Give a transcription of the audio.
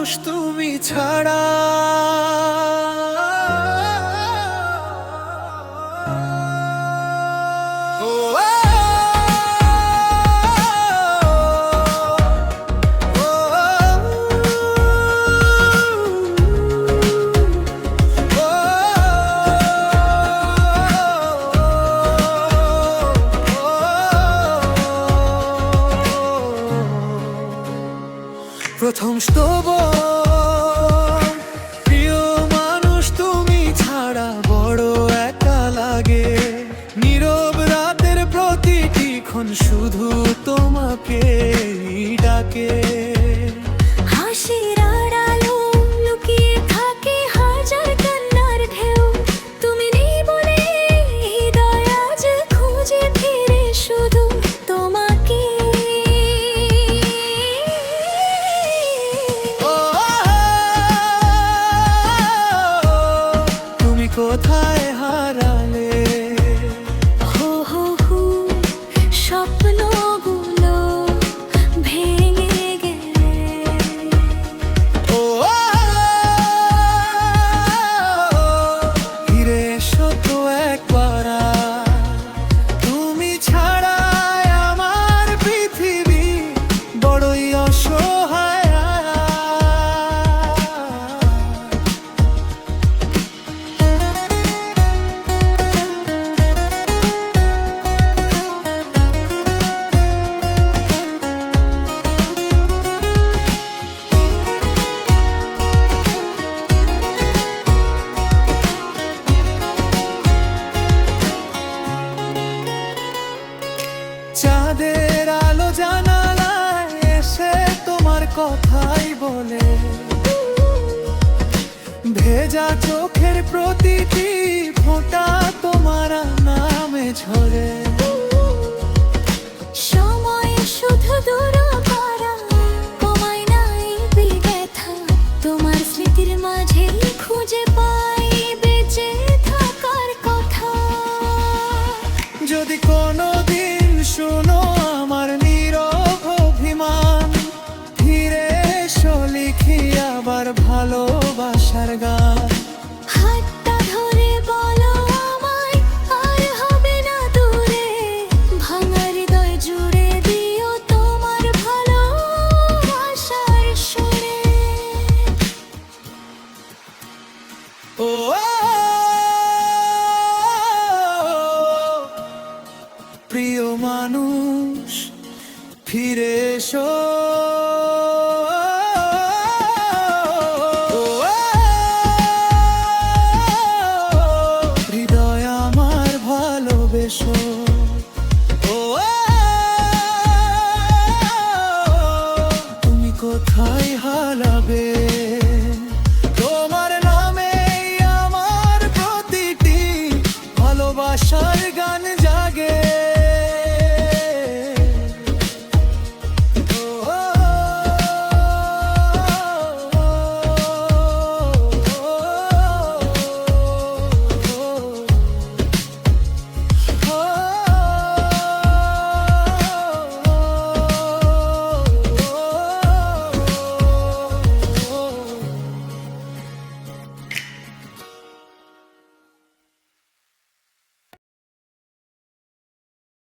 মানুষ তুমি ছাড়া। প্রথম স্তবন, প্রিয় মানুষ তুমি ছাড়া বড় একা লাগে। নীরব রাতের প্রতিটি ক্ষণ শুধু তোমাকে ডাকে। হাসির আড়ালো লুকিয়ে থাকে হাজার কান্নার ঢেউ। তুমি নেই বলে হৃদয় আজ খুঁজে ফিরে শুধু তোমাকে। কোথায় হারালে হো হো হো স্বপ্নগুলো ভেঙে গেলে। ও ফিরে এসো তো একবার। তুমি ছাড়া আমার পৃথিবী বড়ই অসহায়। চাঁদের আলো জানালায় এসে তোমার কথাই বলে। ভেজা চোখের প্রতিটি ফোঁটা তোমার নামে ঝরে। সময় শুধু দূর করা কমায় নাই ব্যথা। তোমার স্মৃতির মাঝে খুঁজে পাই বেঁচে থাকার কথা। যদি কোনোদিন শোনো আমার নীরব অভিমান, ফিরে এসো লিখি আবার ভালোবাসার গান। হাতটা ধরে বলো আমায় আর হবে না দূরে। ভাঙা হৃদয় জুড়ে দিও তোমার ভালোবাসার সুরে। ও